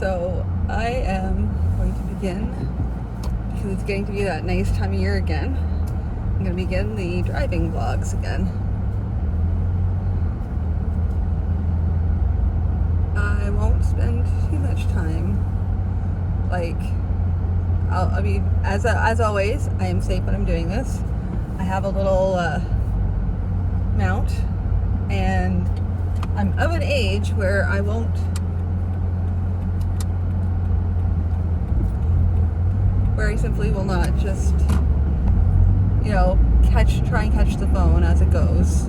So I am going to begin, because it's getting to be that nice time of year again, I'm going to begin the driving vlogs again. I won't spend too much time. As always, I am safe when I'm doing this. I have a little mount, and I'm of an age where I won't, where I simply will not just, try and catch the phone as it goes.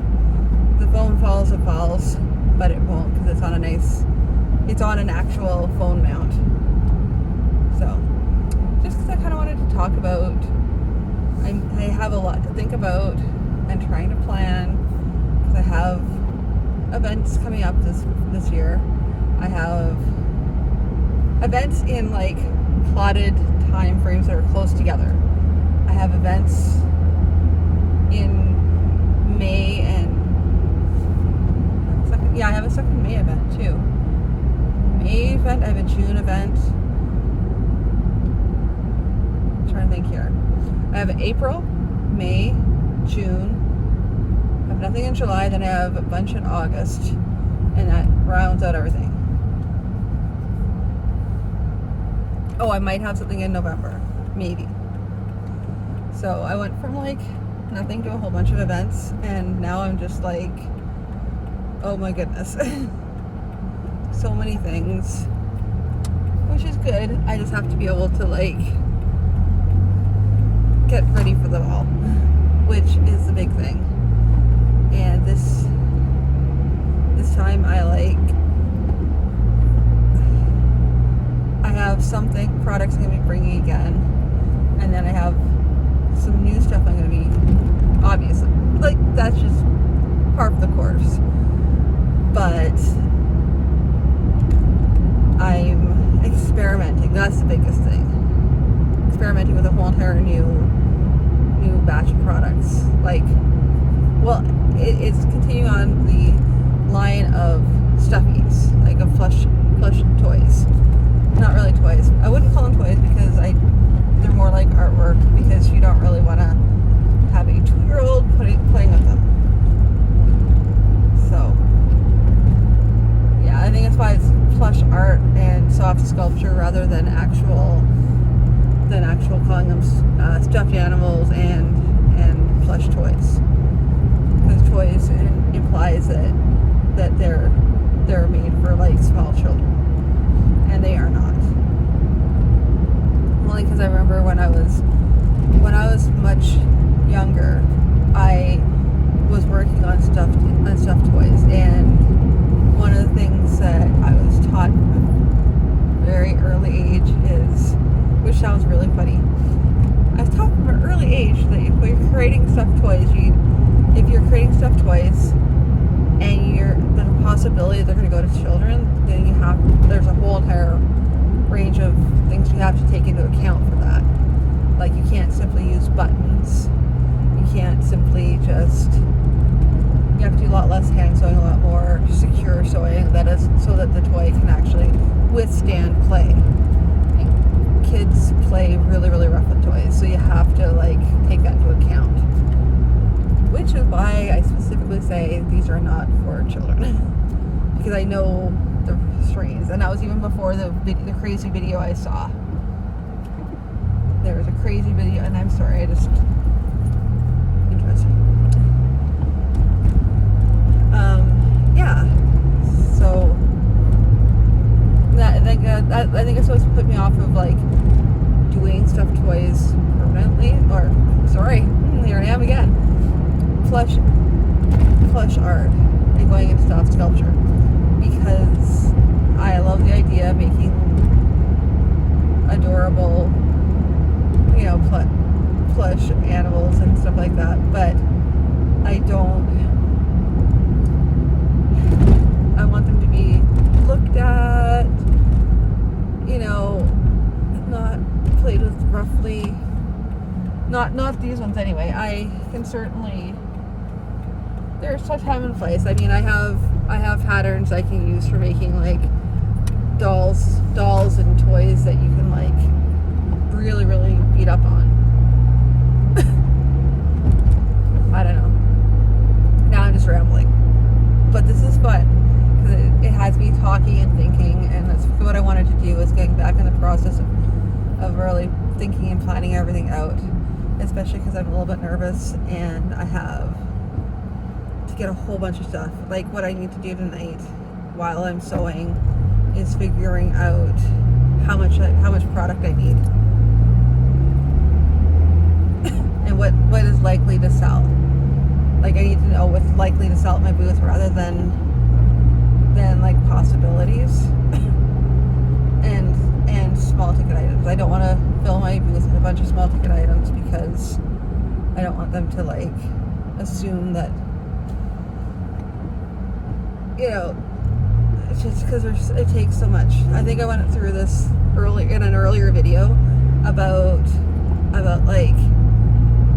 The phone falls, it falls, but it won't, because it's on an actual phone mount. So, just because I kind of wanted to talk about, I have a lot to think about and trying to plan, because I have events coming up this year. I have events in plotted time frames that are close together. I have events in May and I have a second May event too. May event, I have a June event. I'm trying to think here. I have April, May, June. I have nothing in July, then I have a bunch in August, and that rounds out everything. Oh, I might have something in November, maybe. So I went from nothing to a whole bunch of events, and now I'm just oh my goodness. So many things, which is good. I just have to be able to get ready for them all, which is the big thing. And this time I have products I'm going to be bringing again, and then I have some new stuff I'm going to be, obviously, that's just part of the course. But I'm experimenting. That's the biggest thing. Experimenting with a whole entire new batch of products. It's continuing on the line of stuffies, of plush toys. Not really toys. I wouldn't call them toys because they're more like artwork, because you don't really want to have a 2-year-old playing with them. So, yeah, I think that's why it's plush art and soft sculpture rather than actual calling them stuffed animals and plush toys. Because toys implies that they're made for small children, and they are not. Only because I remember when I was much younger, I was working on stuffed toys, and one of the things that I was taught from a very early age is, which sounds really funny, I was taught from an early age that if you're creating stuffed toys, and there's a possibility they're going to go to children, then there's a whole entire range of things you have to take into account for that. You can't simply use buttons. You can't simply you have to do a lot less hand sewing, a lot more secure sewing, so that the toy can actually withstand play. And kids play really, really rough with toys, so you have to take that into account. Which is why I specifically say these are not for children. Because I know the strains, and that was even before the crazy video I saw. There was a crazy video, and I'm sorry, interesting. Yeah. So I think it's supposed to put me off of doing stuffed toys permanently. Or sorry, here I am again. Plush art and going into soft sculpture, because I love the idea of making adorable, plush animals and stuff like that, but I want them to be looked at, not played with roughly. Not these ones anyway. I can certainly, there's such time and place. I mean, I have patterns I can use for making dolls and toys that you can like really, really beat up on. I don't know. Now I'm just rambling. But this is fun because it has me talking and thinking, and that's what I wanted to do, is getting back in the process of really thinking and planning everything out, especially because I'm a little bit nervous and I have to get a whole bunch of stuff. Like what I need to do tonight while I'm sewing is figuring out how much product I need and what is likely to sell. Like I need to know what's likely to sell at my booth rather than like possibilities and small ticket items. I don't want to fill my booth with a bunch of small ticket items because I don't want them to like assume that, you know, it's just because it takes so much. I think I went through this in an earlier video about like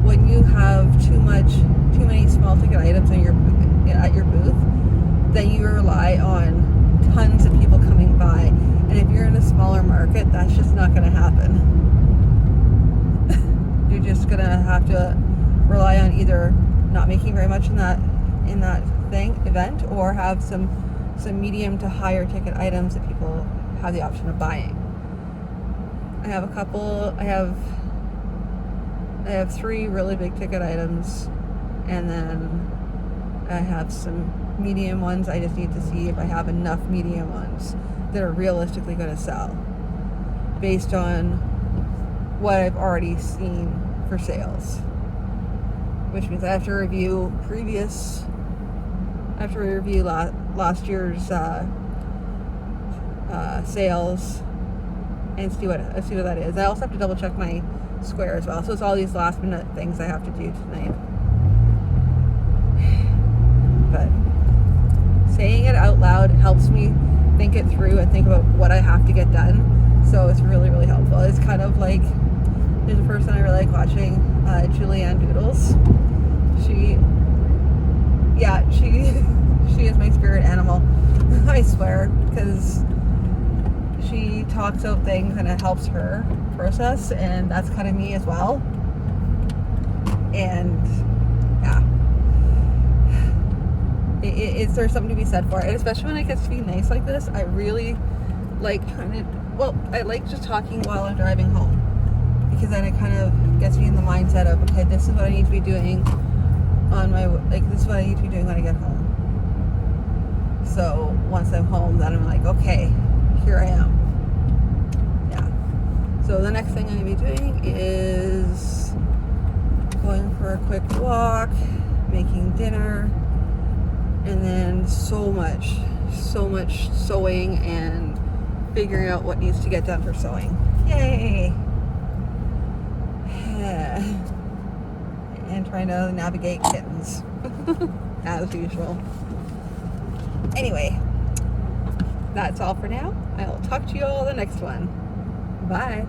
when you have too many small ticket items at your booth, then you rely on tons of people coming by, and if you're in a smaller market, that's just not going to happen. You're just going to have to rely on either not making very much in that event, or have some medium to higher ticket items that people have the option of buying. I have 3 really big ticket items, and then I have some medium ones. I just need to see if I have enough medium ones that are realistically going to sell based on what I've already seen for sales, which means I have to review last year's sales and see what that is. I also have to double check my square as well. So it's all these last minute things I have to do tonight. But saying it out loud helps me think it through and think about what I have to get done. So it's really, really helpful. It's kind of like, there's a person I really like watching, Julianne Doodles. She is my spirit animal. I swear, because she talks out things and it helps her process, and that's kind of me as well. And yeah, there's something to be said for it, and especially when it gets to be nice like this. I really like I like just talking while I'm driving home, because then it kind of gets me in the mindset of, okay, this is what I need to be doing this is what I need to be doing when I get home. So once I'm home, then I'm like, okay, here I am. Yeah. So the next thing I'm going to be doing is going for a quick walk, making dinner, and then so much sewing and figuring out what needs to get done for sewing. Yay! And trying to navigate kittens as usual. Anyway, that's all for now. I will talk to you all the next one. Bye.